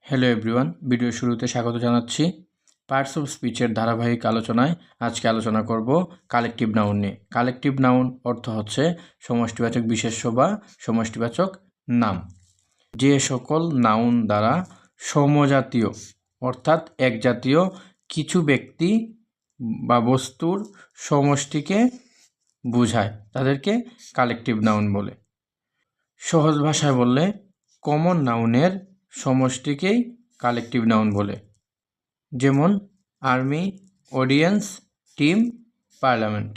Hello everyone, video শুরুতে স্বাগত জানাচ্ছি। পার্টস অফ স্পিচের ধারাবাহিক আলোচনায় আজকে আলোচনা করব কালেকটিভ নাউন নিয়ে। কালেকটিভ নাউন অর্থ হচ্ছে সমষ্টিবাচক বিশেষ্য বা সমষ্টিবাচক নাম। যে সকল নাউন দ্বারা সমজাতীয় অর্থাৎ একজাতীয় কিছু ব্যক্তি বা বস্তুর সমষ্টিকে বোঝায় তাদেরকে কালেকটিভ নাউন বলে। সহজ ভাষায় বললে কমন নাউনের সমষ্টিকেই কালেকটিভ নাউন বলে। যেমন army, audience, team, parliament.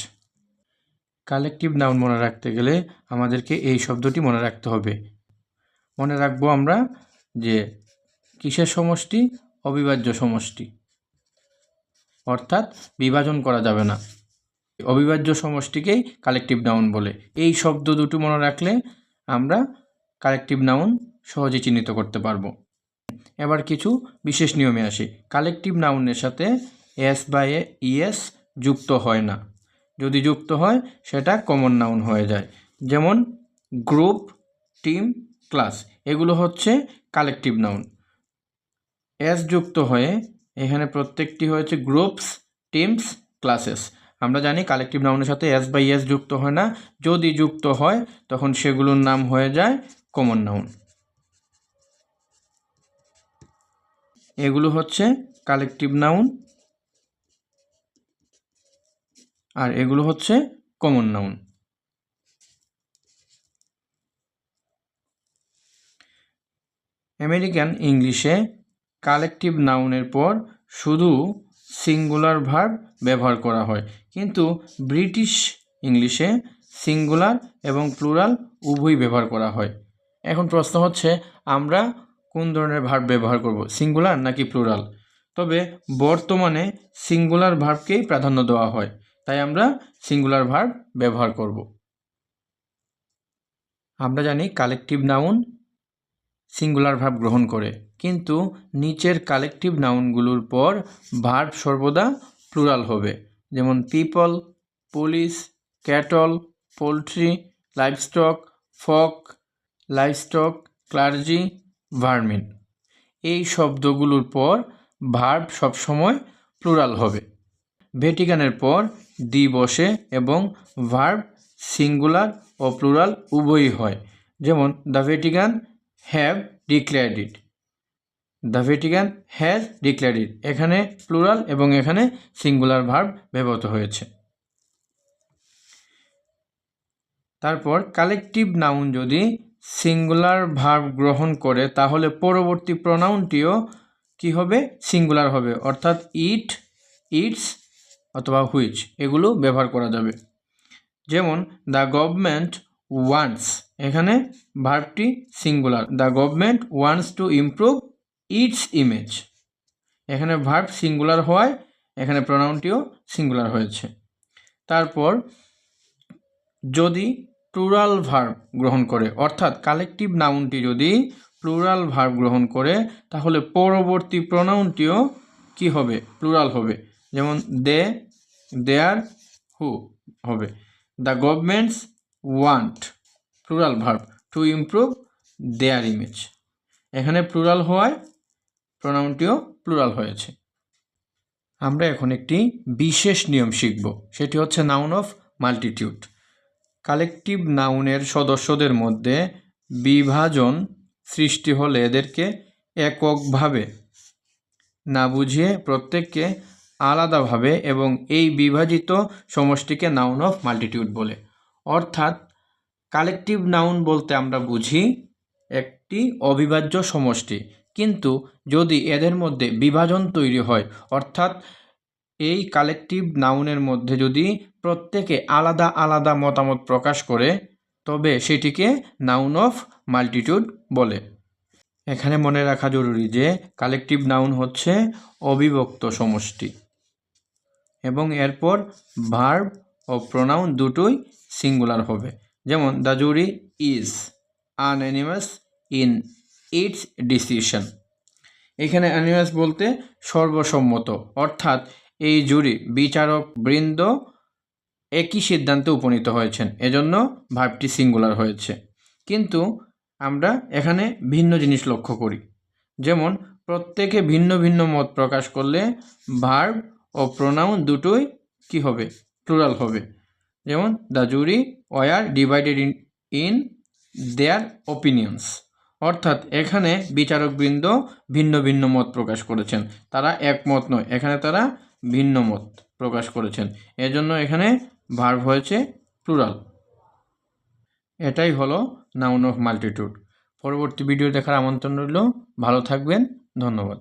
Collective noun মনে রাখতে গেলে আমাদেরকে এই শব্দটি মনে রাখতে হবে। মনে রাখবো আমরা যে কিসের সমষ্টি? অবিভাজ্য সমষ্টি, অর্থাৎ বিভাজন করা যাবে না। অবিভাজ্য সমষ্টিকেই কালেকটিভ নাউন বলে। এই শব্দ দুটো মনে রাখলে আমরা কালেকটিভ নাউন সহজে চিহ্নিত করতে পারবো। এবার কিছু বিশেষ নিয়মে আসি। কালেকটিভ নাউনের সাথে এস বা ইএস যুক্ত হয় না। যদি যুক্ত হয় সেটা কমন নাউন হয়ে যায়। যেমন গ্রুপ, টিম, ক্লাস, এগুলো হচ্ছে কালেকটিভ নাউন। এস যুক্ত হয়ে এখানে প্রত্যেকটি হয়েছে গ্রুপস, টিমস, ক্লাসেস। আমরা জানি কালেকটিভ নাউনের সাথে এস বা ইএস যুক্ত হয় না। যদি যুক্ত হয় তখন সেগুলোর নাম হয়ে যায় কমন নাউন। এগুলো হচ্ছে কালেকটিভ নাউন আর এগুলো হচ্ছে কমন নাউন। আমেরিকান ইংলিশে কালেকটিভ নাউনের পর শুধু সিঙ্গুলার ভার্ব ব্যবহার করা হয়, কিন্তু ব্রিটিশ ইংলিশে সিঙ্গুলার এবং প্লুরাল উভয়ই ব্যবহার করা হয়। এখন প্রশ্ন হচ্ছে আমরা কোন ধরনের ভার্ব ব্যবহার করব, সিঙ্গুলার নাকি প্লুরাল? তবে বর্তমানে সিঙ্গুলার ভার্বকেই প্রাধান্য দেওয়া হয়, তাই আমরা সিঙ্গুলার ভার্ব ব্যবহার করব। আমরা জানি কালেকটিভ নাউন সিঙ্গুলার ভার্ব গ্রহণ করে, কিন্তু নিচের কালেকটিভ নাউনগুলোর পর ভার্ব সর্বদা প্লুরাল হবে। যেমন people, police, cattle, poultry, livestock, folk, livestock, clergy, vermin. এই শব্দগুলোর পর ভার্ব সবসময় প্লুরাল হবে। ভ্যাটিকানের পর দি বসে এবং ভার্ব সিঙ্গুলার ও প্লুরাল উভয়ই হয়। যেমন the Vatican have declared it, the Vatican has declared it. এখানে প্লুরাল এবং এখানে সিঙ্গুলার ভার্ব ব্যবহৃত হয়েছে। তারপর কালেকটিভ নাউন যদি সিঙ্গুলার ভার্ব গ্রহণ করে তাহলে পরবর্তী প্রনাউনটিও কি হবে? সিঙ্গুলার হবে, অর্থাৎ ইট, ইটস অথবা হুইচ এগুলো ব্যবহার করা যাবে। যেমন দ্য গভর্নমেন্ট ওয়ান্টস, এখানে ভার্বটি singular. The government wants to improve its image. এখানে ভার্ব সিঙ্গুলার হওয়ায় এখানে প্রনাউনটিও সিঙ্গুলার হয়েছে। তারপর যদি প্লুরাল ভার্ব গ্রহণ করে, অর্থাৎ কালেকটিভ নাউনটি যদি প্লুরাল ভার্ব গ্রহণ করে তাহলে পরবর্তী প্রনাউনটিও কি হবে? প্লুরাল হবে। যেমন দে, দেয়ার, হু হবে। The governments want, plural verb, to improve their image. এখানে প্লুরাল হওয়ায় প্রনাউনটিও প্লুরাল হয়েছে। আমরা এখন একটি বিশেষ নিয়ম শিখব, সেটি হচ্ছে নাউন অফ মাল্টিটিউড। কালেকটিভ নাউনের সদস্যদের মধ্যে বিভাজন সৃষ্টি হলে এদেরকে এককভাবে না বুঝিয়ে প্রত্যেককে আলাদাভাবে এবং এই বিভাজিত সমষ্টিকে নাউন অফ মাল্টিটিউড বলে। অর্থাৎ কালেকটিভ নাউন বলতে আমরা বুঝি একটি অবিভাজ্য সমষ্টি, কিন্তু যদি এদের মধ্যে বিভাজন তৈরি হয়, অর্থাৎ এই কালেকটিভ নাউনের মধ্যে যদি প্রত্যেকে আলাদা আলাদা মতামত প্রকাশ করে তবে সেটিকে নাউন অফ মাল্টিটিউড বলে। এখানে মনে রাখা জরুরি যে কালেকটিভ নাউন হচ্ছে অবিভক্ত সমষ্টি এবং এরপর ভার্ব ও প্রোনাউন দুটোই সিঙ্গুলার হবে। যেমন the jury is unanimous in its decision. এখানে অ্যানিমাস বলতে সর্বসম্মত, অর্থাৎ এই জুরি বিচারক বৃন্দ একই সিদ্ধান্তে উপনীত হয়েছেন, এজন্য ভার্বটি সিঙ্গুলার হয়েছে। কিন্তু আমরা এখানে ভিন্ন জিনিস লক্ষ্য করি। যেমন প্রত্যেকে ভিন্ন ভিন্ন মত প্রকাশ করলে ভার্ব ও প্রোনাউন দুটোই কি হবে? প্লুরাল হবে। যেমন the jury war divided in their opinions, অর্থাৎ এখানে বিচারকবৃন্দ ভিন্ন ভিন্ন মত প্রকাশ করেছেন, তারা একমত নয়, এখানে তারা ভিন্ন মত প্রকাশ করেছেন, এজন্য এখানে ভার্ব হয়েছে প্লুরাল। এটাই হলো নাউন অফ মাল্টিটিউড। পরবর্তী ভিডিও দেখার আমন্ত্রণ রইল। ভালো থাকবেন, ধন্যবাদ।